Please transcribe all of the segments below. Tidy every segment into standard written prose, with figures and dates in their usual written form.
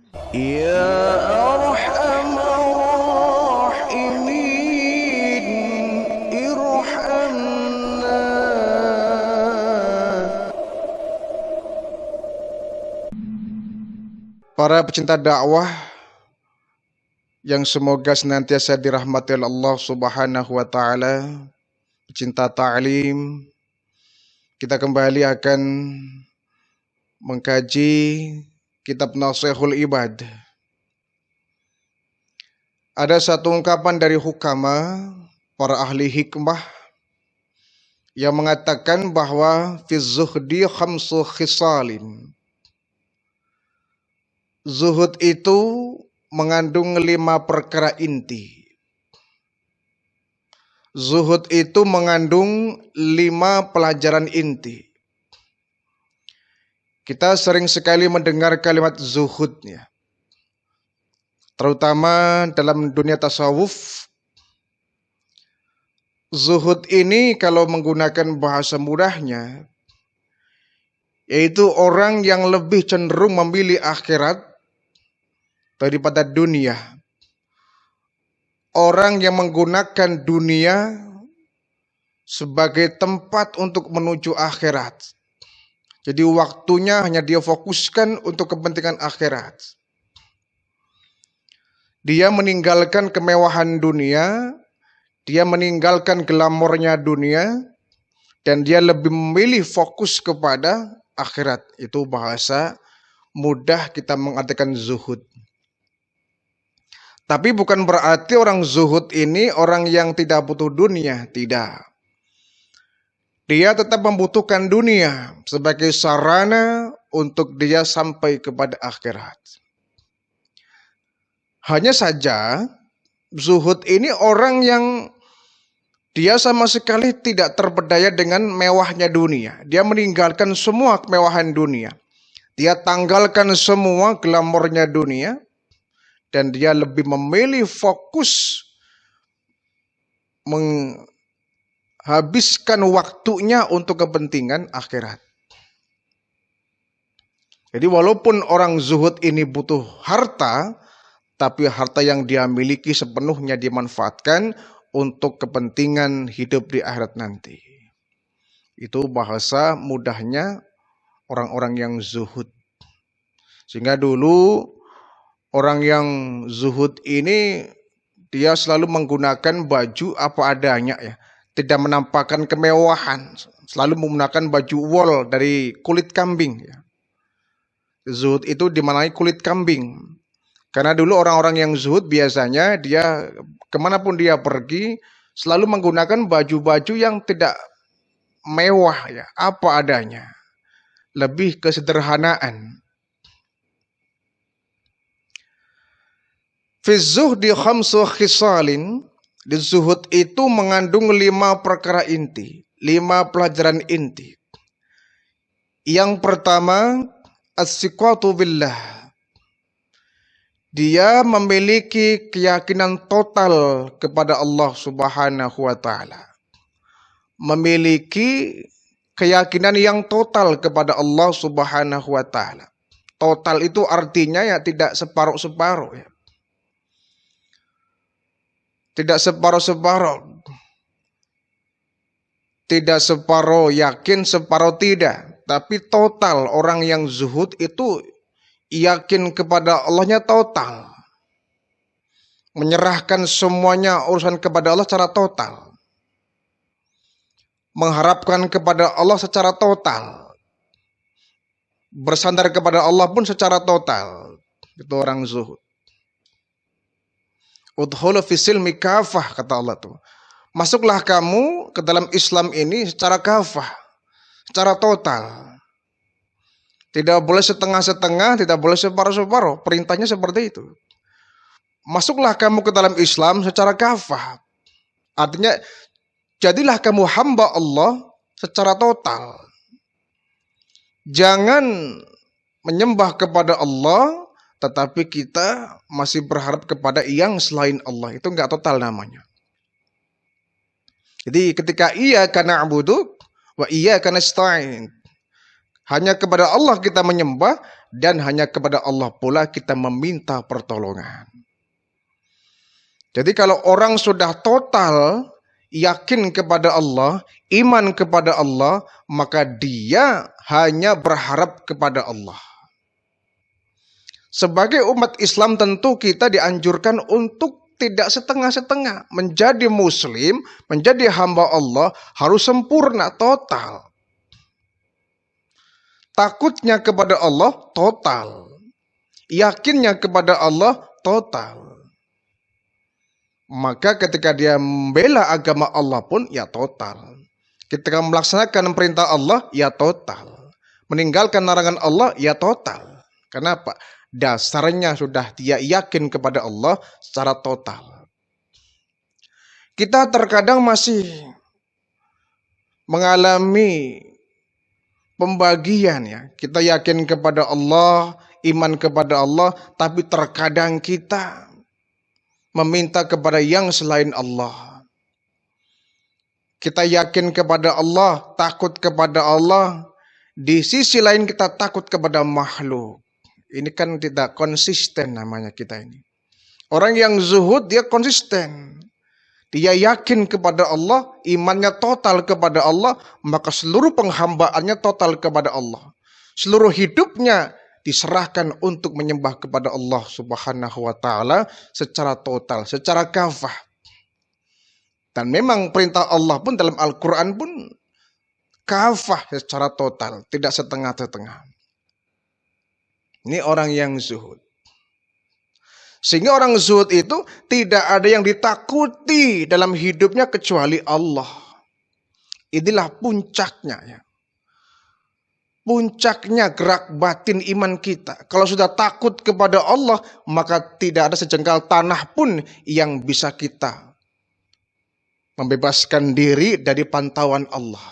Ya Arhamar Rahimin, irhamna. Para pecinta dakwah yang semoga senantiasa dirahmati oleh Allah Subhanahu wa taala, pecinta ta'lim, kita kembali akan mengkaji kitab Nasihatul Ibad. Ada satu ungkapan dari hukama, para ahli hikmah, yang mengatakan bahwa fi zuhdi khamsu khisalin. Zuhud itu mengandung 5 perkara inti. Zuhud itu mengandung 5 pelajaran inti. Kita sering sekali mendengar kalimat zuhudnya, terutama dalam dunia tasawuf. Zuhud ini kalau menggunakan bahasa mudahnya, yaitu orang yang lebih cenderung memilih akhirat daripada dunia. Orang yang menggunakan dunia sebagai tempat untuk menuju akhirat. Jadi waktunya hanya dia fokuskan untuk kepentingan akhirat. Dia meninggalkan kemewahan dunia, dia meninggalkan glamornya dunia, dan dia lebih memilih fokus kepada akhirat. Itu bahasa mudah kita mengartikan zuhud. Tapi bukan berarti orang zuhud ini orang yang tidak butuh dunia, tidak. Dia tetap membutuhkan dunia sebagai sarana untuk dia sampai kepada akhirat. Hanya saja zuhud ini orang yang dia sama sekali tidak terpedaya dengan mewahnya dunia. Dia meninggalkan semua kemewahan dunia. Dia tanggalkan semua glamornya dunia. Dan dia lebih memilih fokus menghabiskan waktunya untuk kepentingan akhirat. Jadi walaupun orang zuhud ini butuh harta, tapi harta yang dia miliki sepenuhnya dimanfaatkan untuk kepentingan hidup di akhirat nanti. Itu bahasa mudahnya orang-orang yang zuhud. Sehingga dulu orang yang zuhud ini dia selalu menggunakan baju apa adanya ya. Tidak menampakkan kemewahan. Selalu menggunakan baju wol dari kulit kambing ya. Zuhud itu dimaknai kulit kambing. Karena dulu orang-orang yang zuhud biasanya dia kemanapun dia pergi selalu menggunakan baju-baju yang tidak mewah ya, apa adanya. Lebih kesederhanaan. Fi zuhdi khamsu khisalin. Di zuhud itu mengandung 5 perkara inti, 5 pelajaran inti. Yang pertama, as-siqatu billah. Dia memiliki keyakinan total kepada Allah Subhanahu wa taala. Memiliki keyakinan yang total kepada Allah Subhanahu wa taala. Total itu artinya ya tidak separuh-separuh ya. Tidak separuh-separuh. Tidak separuh yakin, separuh tidak. Tapi total, orang yang zuhud itu yakin kepada Allahnya total. Menyerahkan semuanya urusan kepada Allah secara total. Mengharapkan kepada Allah secara total. Bersandar kepada Allah pun secara total. Itu orang zuhud. Udkhulu fi silmi kafah, kata Allah tuh. Masuklah kamu ke dalam Islam ini secara kafah, secara total. Tidak boleh setengah-setengah, tidak boleh separuh-separuh. Perintahnya seperti itu. Masuklah kamu ke dalam Islam secara kafah. Artinya, jadilah kamu hamba Allah secara total. Jangan menyembah kepada Allah, tetapi kita masih berharap kepada yang selain Allah. Itu enggak total namanya. Jadi ketika iyyaka na'budu wa iyyaka nasta'in, hanya kepada Allah kita menyembah dan hanya kepada Allah pula kita meminta pertolongan. Jadi kalau orang sudah total yakin kepada Allah, iman kepada Allah, maka dia hanya berharap kepada Allah. Sebagai umat Islam tentu kita dianjurkan untuk tidak setengah-setengah. Menjadi muslim, menjadi hamba Allah harus sempurna, total. Takutnya kepada Allah, total. Yakinnya kepada Allah, total. Maka ketika dia membela agama Allah pun, ya total. Ketika melaksanakan perintah Allah, ya total. Meninggalkan larangan Allah, ya total. Kenapa? Dasarnya sudah dia yakin kepada Allah secara total. Kita terkadang masih mengalami pembagian ya. Kita yakin kepada Allah, iman kepada Allah, tapi terkadang kita meminta kepada yang selain Allah. Kita yakin kepada Allah, takut kepada Allah. Di sisi lain kita takut kepada makhluk. Ini kan tidak konsisten namanya kita ini. Orang yang zuhud dia konsisten. Dia yakin kepada Allah, imannya total kepada Allah, maka seluruh penghambaannya total kepada Allah. Seluruh hidupnya diserahkan untuk menyembah kepada Allah Subhanahu wa taala secara total, secara kafah. Dan memang perintah Allah pun dalam Al-Qur'an pun kafah secara total, tidak setengah-setengah. Ini orang yang zuhud. Sehingga orang zuhud itu tidak ada yang ditakuti dalam hidupnya kecuali Allah. Inilah puncaknya ya. Puncaknya gerak batin iman kita. Kalau sudah takut kepada Allah, maka tidak ada sejengkal tanah pun yang bisa kita membebaskan diri dari pantauan Allah.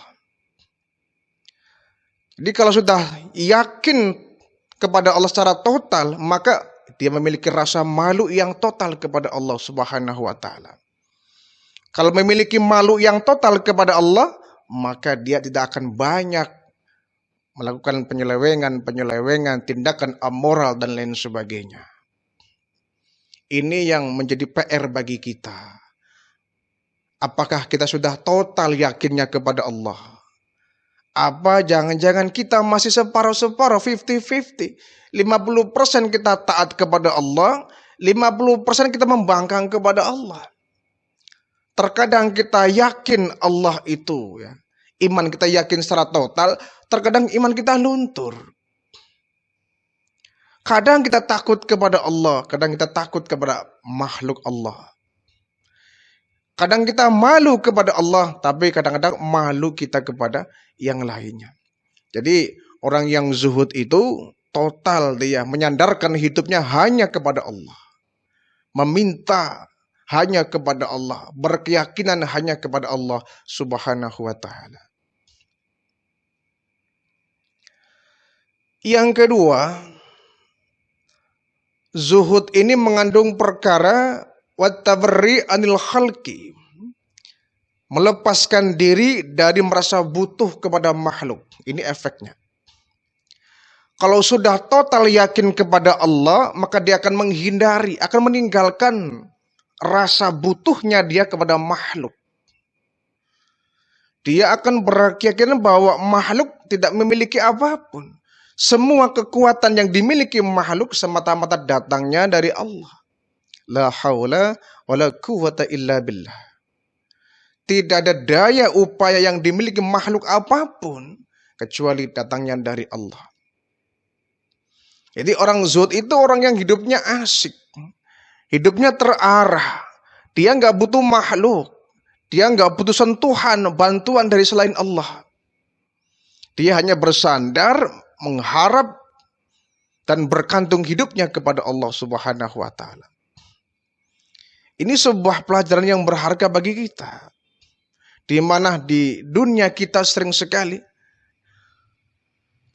Jadi kalau sudah yakin kepada Allah secara total, maka dia memiliki rasa malu yang total kepada Allah Subhanahu wa taala. Kalau memiliki malu yang total kepada Allah, maka dia tidak akan banyak melakukan penyelewengan, tindakan amoral dan lain sebagainya. Ini yang menjadi PR bagi kita. Apakah kita sudah total yakinnya kepada Allah? Apa jangan-jangan kita masih separuh-separuh, 50-50. 50% kita taat kepada Allah, 50% kita membangkang kepada Allah. Terkadang kita yakin Allah itu ya. Iman kita yakin secara total, terkadang iman kita luntur. Kadang kita takut kepada Allah, kadang kita takut kepada makhluk Allah. Kadang kita malu kepada Allah, tapi kadang-kadang malu kita kepada yang lainnya. Jadi orang yang zuhud itu total dia menyandarkan hidupnya hanya kepada Allah. Meminta hanya kepada Allah. Berkeyakinan hanya kepada Allah Subhanahu wa ta'ala. Yang kedua, zuhud ini mengandung perkara wattabarri anil khalqi, melepaskan diri dari merasa butuh kepada makhluk. Ini efeknya. Kalau sudah total yakin kepada Allah, maka dia akan menghindari, akan meninggalkan rasa butuhnya dia kepada makhluk. Dia akan berkeyakinan bahwa makhluk tidak memiliki apapun. Semua kekuatan yang dimiliki makhluk semata-mata datangnya dari Allah. La haula wa la quwwata illa billah. Tidak ada daya upaya yang dimiliki makhluk apapun kecuali datangnya dari Allah. Jadi orang zuhud itu orang yang hidupnya asik. Hidupnya terarah. Dia nggak butuh makhluk. Dia nggak butuh sentuhan, bantuan dari selain Allah. Dia hanya bersandar, mengharap, dan bergantung hidupnya kepada Allah Subhanahu wa ta'ala. Ini sebuah pelajaran yang berharga bagi kita. Di mana di dunia kita sering sekali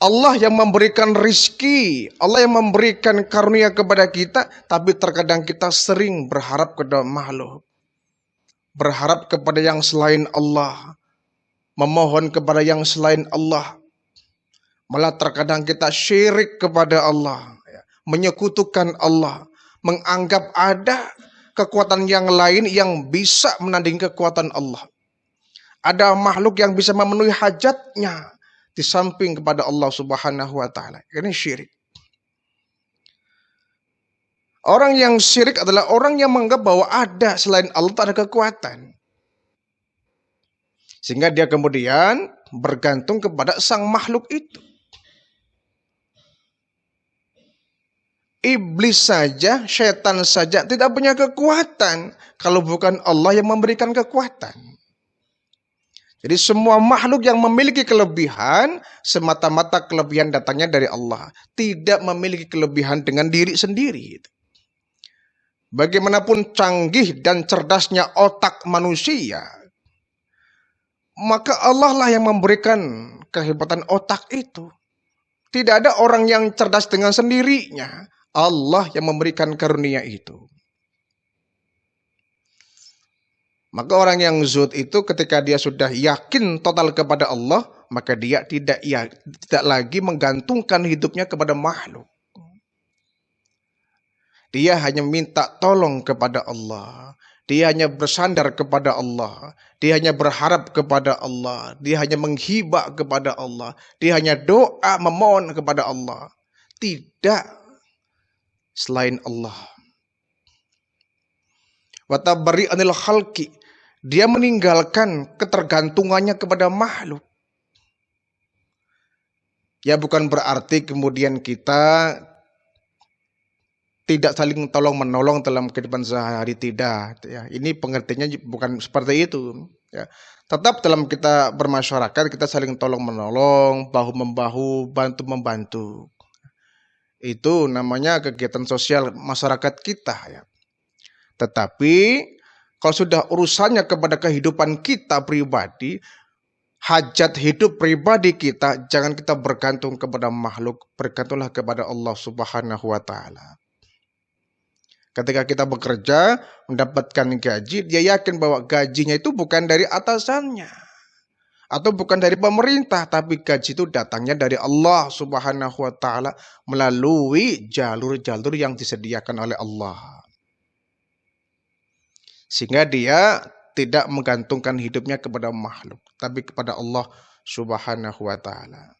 Allah yang memberikan rizki, Allah yang memberikan karunia kepada kita, tapi terkadang kita sering berharap kepada makhluk. Berharap kepada yang selain Allah. Memohon kepada yang selain Allah. Malah terkadang kita syirik kepada Allah, menyekutukan Allah, menganggap ada kekuatan yang lain yang bisa menandingi kekuatan Allah. Ada makhluk yang bisa memenuhi hajatnya di samping kepada Allah Subhanahu wa taala. Ini syirik. Orang yang syirik adalah orang yang menganggap bahwa ada selain Allah tak ada kekuatan. Sehingga dia kemudian bergantung kepada sang makhluk itu. Iblis saja, syaitan saja tidak punya kekuatan kalau bukan Allah yang memberikan kekuatan. Jadi semua makhluk yang memiliki kelebihan semata-mata kelebihan datangnya dari Allah, tidak memiliki kelebihan dengan diri sendiri. Bagaimanapun canggih dan cerdasnya otak manusia, maka Allah lah yang memberikan kehebatan otak itu. Tidak ada orang yang cerdas dengan sendirinya. Allah yang memberikan karunia itu. Maka orang yang zuhud itu ketika dia sudah yakin total kepada Allah, maka dia tidak lagi menggantungkan hidupnya kepada makhluk. Dia hanya minta tolong kepada Allah. Dia hanya bersandar kepada Allah. Dia hanya berharap kepada Allah. Dia hanya menghibah kepada Allah. Dia hanya doa memohon kepada Allah. Tidak selain Allah. Watabari anil khalqi. Dia meninggalkan ketergantungannya kepada makhluk. Ya bukan berarti kemudian kita tidak saling tolong menolong dalam kehidupan sehari, tidak. Ya, ini pengertiannya bukan seperti itu. Ya. Tetap dalam kita bermasyarakat kita saling tolong menolong, bahu membahu, bantu membantu. Itu namanya kegiatan sosial masyarakat kita. Ya. Tetapi kalau sudah urusannya kepada kehidupan kita pribadi, hajat hidup pribadi kita, jangan kita bergantung kepada makhluk, bergantunglah kepada Allah Subhanahu wa taala. Ketika kita bekerja, mendapatkan gaji, dia yakin bahwa gajinya itu bukan dari atasannya. Atau bukan dari pemerintah, tapi gaji itu datangnya dari Allah Subhanahu wa taala melalui jalur-jalur yang disediakan oleh Allah. Sehingga dia tidak menggantungkan hidupnya kepada makhluk, tapi kepada Allah Subhanahu wa taala.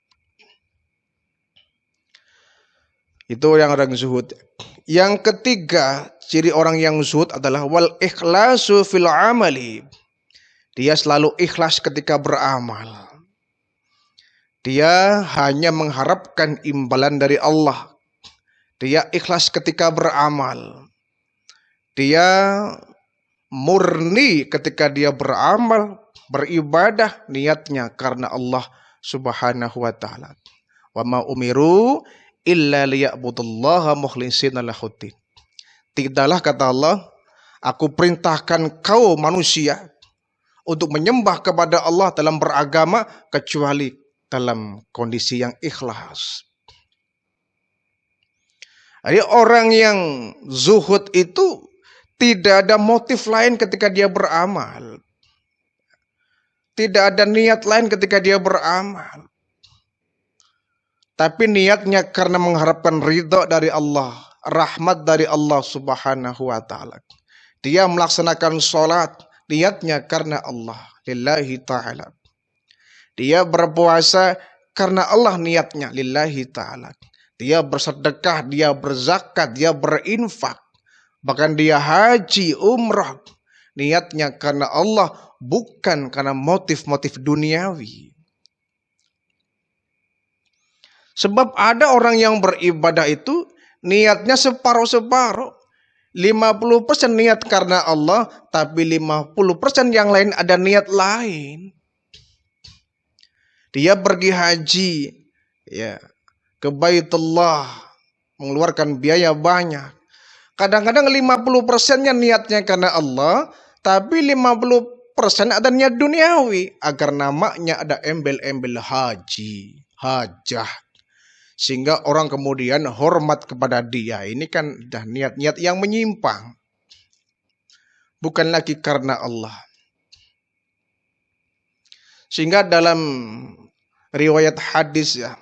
Itu orang zuhud. Yang ketiga, ciri orang yang zuhud adalah wal ikhlasu fil amali. Dia selalu ikhlas ketika beramal. Dia hanya mengharapkan imbalan dari Allah. Dia ikhlas ketika beramal. Dia murni ketika dia beramal, beribadah, niatnya karena Allah Subhanahu wa taala. Wa ma umiru illa liya'budullaha mukhlishina lahuddin. Tidaklah kata Allah, aku perintahkan kau manusia untuk menyembah kepada Allah dalam beragama kecuali dalam kondisi yang ikhlas. Jadi orang yang zuhud itu tidak ada motif lain ketika dia beramal. Tidak ada niat lain ketika dia beramal. Tapi niatnya karena mengharapkan ridha dari Allah, rahmat dari Allah Subhanahu wa taala. Dia melaksanakan sholat, niatnya karena Allah, lillahi ta'ala. Dia berpuasa karena Allah, niatnya lillahi ta'ala. Dia bersedekah, dia berzakat, dia berinfak. Bahkan dia haji, umrah. Niatnya karena Allah, bukan karena motif-motif duniawi. Sebab ada orang yang beribadah itu niatnya separuh-separuh. 50% niat karena Allah, tapi 50% yang lain ada niat lain. Dia pergi haji, ya, ke Baitullah, mengeluarkan biaya banyak. Kadang-kadang 50%-nya niatnya karena Allah, tapi 50% ada niat duniawi agar namanya ada embel-embel haji, hajah. Sehingga orang kemudian hormat kepada dia. Ini kan dah niat-niat yang menyimpang. Bukan lagi karena Allah. Sehingga dalam riwayat hadis ya,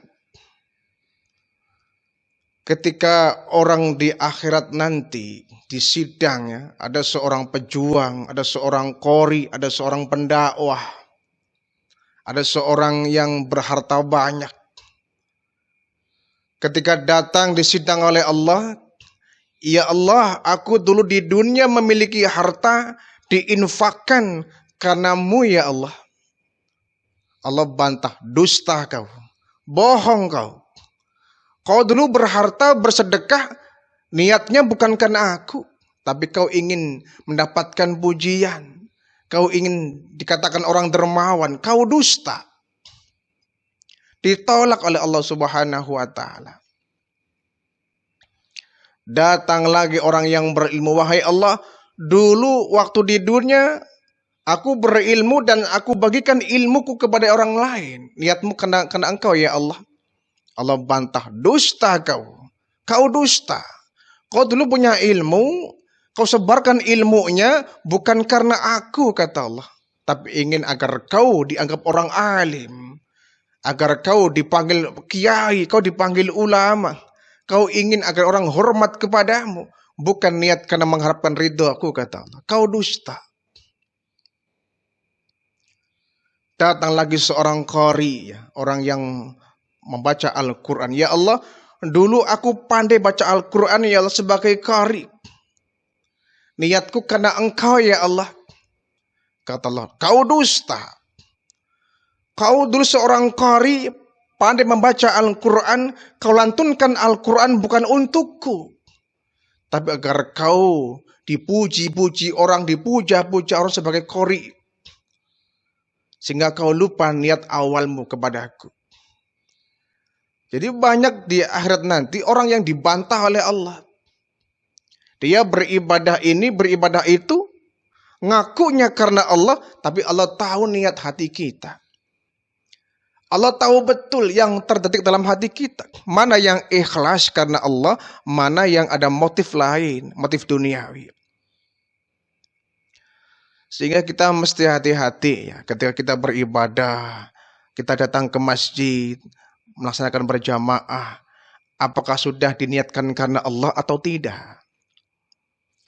ketika orang di akhirat nanti di sidang, ada seorang pejuang, ada seorang qori, ada seorang pendakwah, ada seorang yang berharta banyak. Ketika datang disidang oleh Allah, ya Allah, aku dulu di dunia memiliki harta, diinfakkan karenamu ya Allah. Allah bantah, dusta kau, bohong kau. Kau dulu berharta, bersedekah, niatnya bukan karena aku, tapi kau ingin mendapatkan pujian. Kau ingin dikatakan orang dermawan, kau dusta. Ditolak oleh Allah Subhanahu wa taala. Datang lagi orang yang berilmu, wahai Allah, dulu waktu di dunia aku berilmu dan aku bagikan ilmuku kepada orang lain. Niatmu kena engkau ya Allah. Allah bantah, dusta kau. Kau dusta. Kau dulu punya ilmu, kau sebarkan ilmunya bukan karena aku, kata Allah, tapi ingin agar kau dianggap orang alim, agar kau dipanggil kiai, kau dipanggil ulama. Kau ingin agar orang hormat kepadamu, bukan niat karena mengharapkan ridho aku, kata Allah. Kau dusta. Datang lagi seorang qari, orang yang membaca Al-Quran. Ya Allah, dulu aku pandai baca Al-Quran ya Allah sebagai qari. Niatku karena engkau ya Allah. Kata Allah, kau dusta. Kau dulu seorang qari, pandai membaca Al-Quran, kau lantunkan Al-Quran bukan untukku, tapi agar kau dipuji-puji orang, dipuja-puja orang sebagai qari. Sehingga kau lupa niat awalmu kepadaku. Jadi banyak di akhirat nanti orang yang dibantah oleh Allah. Dia beribadah ini, beribadah itu, ngakunya karena Allah, tapi Allah tahu niat hati kita. Allah tahu betul yang terdetik dalam hati kita. Mana yang ikhlas karena Allah, mana yang ada motif lain, motif duniawi. Sehingga kita mesti hati-hati ya, ketika kita beribadah, kita datang ke masjid, melaksanakan berjamaah, apakah sudah diniatkan karena Allah atau tidak?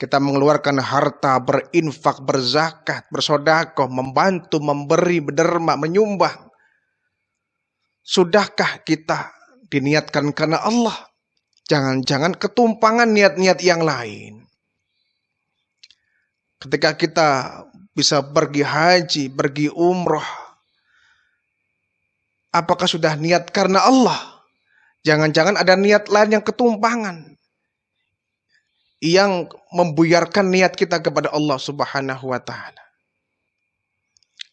Kita mengeluarkan harta, berinfak, berzakat, bersodakoh, membantu, memberi, berderma, menyumbang. Sudahkah kita diniatkan karena Allah? Jangan-jangan ketumpangan niat-niat yang lain. Ketika kita bisa pergi haji, pergi umroh, apakah sudah niat karena Allah? Jangan-jangan ada niat lain yang ketumpangan, yang membuyarkan niat kita kepada Allah Subhanahu wa taala.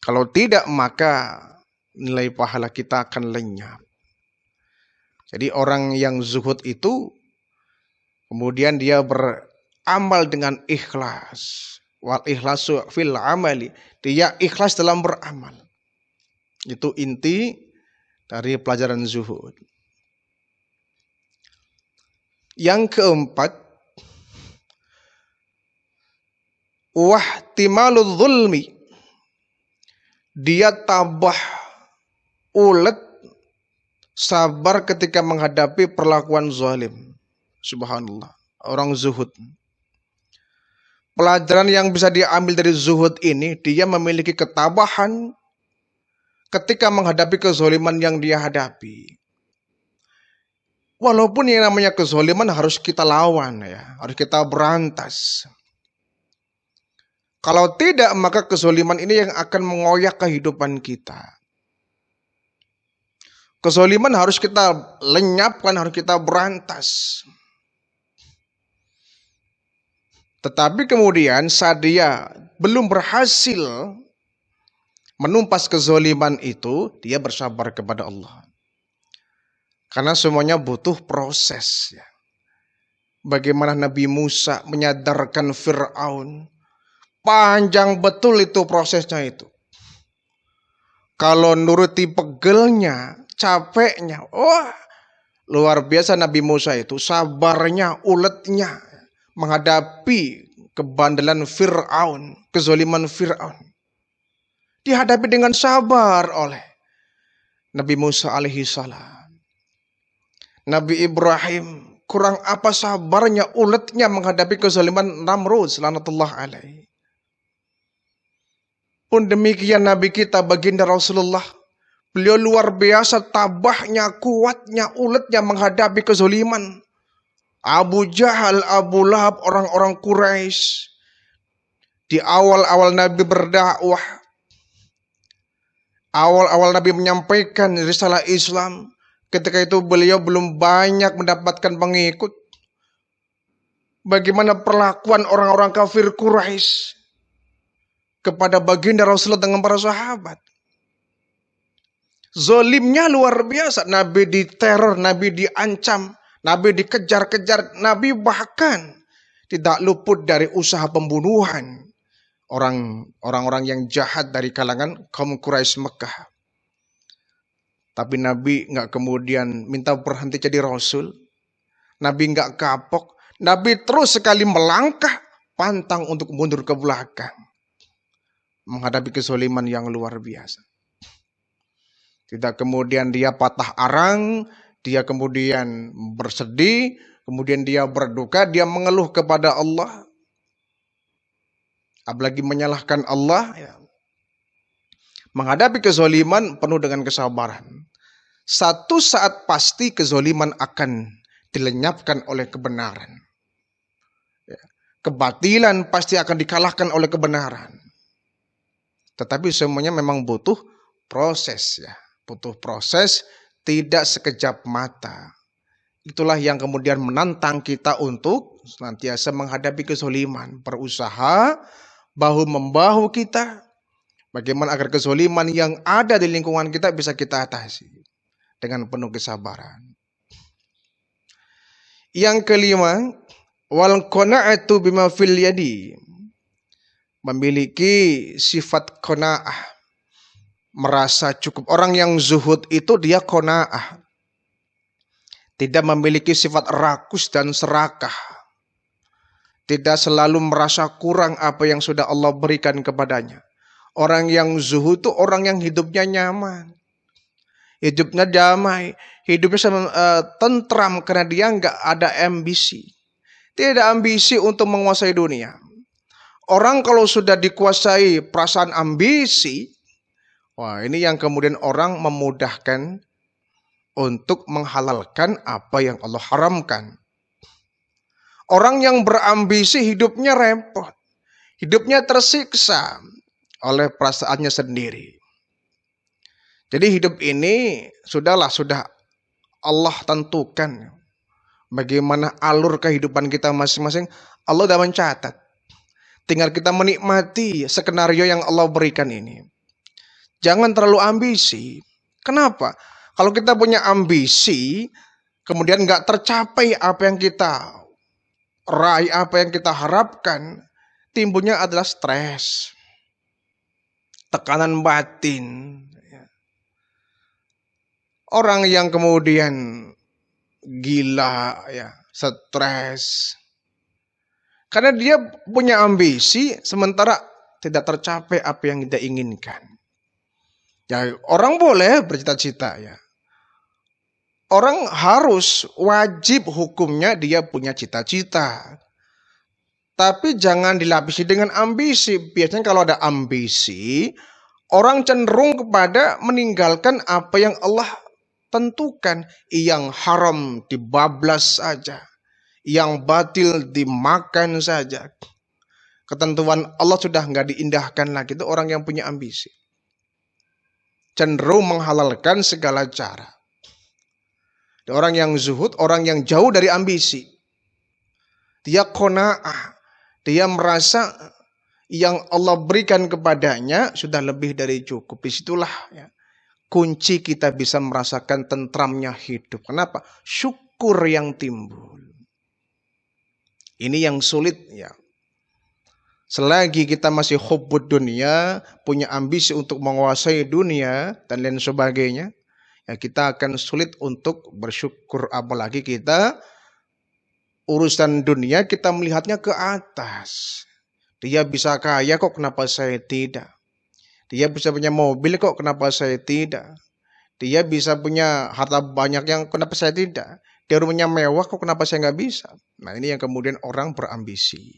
Kalau tidak, maka nilai pahala kita akan lenyap. Jadi orang yang zuhud itu kemudian dia beramal dengan ikhlas. Wal ikhlasu fil amali. Dia ikhlas dalam beramal. Itu inti dari pelajaran zuhud. Yang keempat, wahtimalul zulmi. Dia tabah, ulet, sabar ketika menghadapi perlakuan zalim. Subhanallah, orang zuhud. Pelajaran yang bisa diambil dari zuhud ini, dia memiliki ketabahan ketika menghadapi kezaliman yang dia hadapi. Walaupun yang namanya kezaliman harus kita lawan ya, harus kita berantas. Kalau tidak, maka kezaliman ini yang akan mengoyak kehidupan kita. Kezaliman harus kita lenyapkan, harus kita berantas. Tetapi kemudian saat dia belum berhasil menumpas kezaliman itu, dia bersabar kepada Allah. Karena semuanya butuh proses. Bagaimana Nabi Musa menyadarkan Fir'aun. Panjang betul itu prosesnya itu. Kalau nuruti pegelnya, capeknya, wah luar biasa Nabi Musa itu. Sabarnya, uletnya menghadapi kebandelan Fir'aun, kezaliman Fir'aun. Dihadapi dengan sabar oleh Nabi Musa alaihi salam. Nabi Ibrahim kurang apa sabarnya, uletnya menghadapi kezaliman Namrud laknatullah alaih. Pun demikian Nabi kita baginda Rasulullah, beliau luar biasa tabahnya, kuatnya, uletnya menghadapi kezaliman. Abu Jahal, Abu Lahab, orang-orang Quraisy. Di awal-awal Nabi berdakwah, awal-awal Nabi menyampaikan risalah Islam, ketika itu beliau belum banyak mendapatkan pengikut. Bagaimana perlakuan orang-orang kafir Quraisy kepada baginda Rasulullah dengan para sahabat. Zolimnya luar biasa. Nabi diteror, Nabi diancam, Nabi dikejar-kejar, Nabi bahkan tidak luput dari usaha pembunuhan orang-orang yang jahat dari kalangan kaum Quraisy Mekah. Tapi Nabi nggak kemudian minta berhenti jadi Rasul. Nabi nggak kapok. Nabi terus sekali melangkah, pantang untuk mundur ke belakang. Menghadapi kezaliman yang luar biasa. Tidak kemudian dia patah arang, dia kemudian bersedih, kemudian dia berduka, dia mengeluh kepada Allah. Apalagi menyalahkan Allah. Ya. Menghadapi kezaliman penuh dengan kesabaran. Satu saat pasti kezaliman akan dilenyapkan oleh kebenaran. Ya. Kebatilan pasti akan dikalahkan oleh kebenaran. Tetapi semuanya memang butuh proses ya. Butuh proses, tidak sekejap mata. Itulah yang kemudian menantang kita untuk senantiasa menghadapi kezaliman. Berusaha bahu-membahu kita. Bagaimana agar kezaliman yang ada di lingkungan kita bisa kita atasi. Dengan penuh kesabaran. Yang kelima, wal qana'atu bima fil yadi. Memiliki sifat qanaah. Merasa cukup. Orang yang zuhud itu dia qanaah. Tidak memiliki sifat rakus dan serakah. Tidak selalu merasa kurang apa yang sudah Allah berikan kepadanya. Orang yang zuhud itu orang yang hidupnya nyaman. Hidupnya damai. Hidupnya tentram karena dia nggak ada ambisi. Tidak ambisi untuk menguasai dunia. Orang kalau sudah dikuasai perasaan ambisi, wah ini yang kemudian orang memudahkan untuk menghalalkan apa yang Allah haramkan. Orang yang berambisi hidupnya repot. Hidupnya tersiksa oleh perasaannya sendiri. Jadi hidup ini sudah Allah tentukan. Bagaimana alur kehidupan kita masing-masing, Allah sudah mencatat. Tinggal kita menikmati skenario yang Allah berikan ini. Jangan terlalu ambisi. Kenapa? Kalau kita punya ambisi, kemudian nggak tercapai apa yang kita raih, apa yang kita harapkan, timbulnya adalah stres, tekanan batin. Orang yang kemudian gila, ya, stres, karena dia punya ambisi, sementara tidak tercapai apa yang dia inginkan. Ya, orang boleh bercita-cita, ya. Orang harus wajib hukumnya dia punya cita-cita. Tapi jangan dilapisi dengan ambisi. Biasanya kalau ada ambisi, orang cenderung kepada meninggalkan apa yang Allah tentukan. Yang haram dibablas saja. Yang batil dimakan saja. Ketentuan Allah sudah nggak diindahkan lagi. Itu orang yang punya ambisi. Cenderung menghalalkan segala cara. Orang yang zuhud, orang yang jauh dari ambisi. Dia qanaah. Dia merasa yang Allah berikan kepadanya sudah lebih dari cukup. Disitulah ya, kunci kita bisa merasakan tentramnya hidup. Kenapa? Syukur yang timbul. Ini yang sulit ya. Selagi kita masih hubbud dunia, punya ambisi untuk menguasai dunia dan lain sebagainya, ya kita akan sulit untuk bersyukur. Apalagi kita urusan dunia kita melihatnya ke atas. Dia bisa kaya kok kenapa saya tidak? Dia bisa punya mobil kok kenapa saya tidak? Dia bisa punya harta banyak yang kenapa saya tidak? Dia rumahnya mewah, kok kenapa saya nggak bisa? Nah, ini yang kemudian orang berambisi.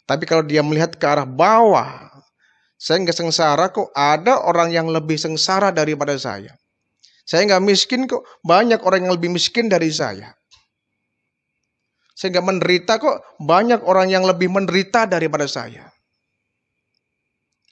Tapi kalau dia melihat ke arah bawah, saya nggak sengsara kok, ada orang yang lebih sengsara daripada saya. Saya nggak miskin kok, banyak orang yang lebih miskin dari saya. Saya nggak menderita kok, banyak orang yang lebih menderita daripada saya.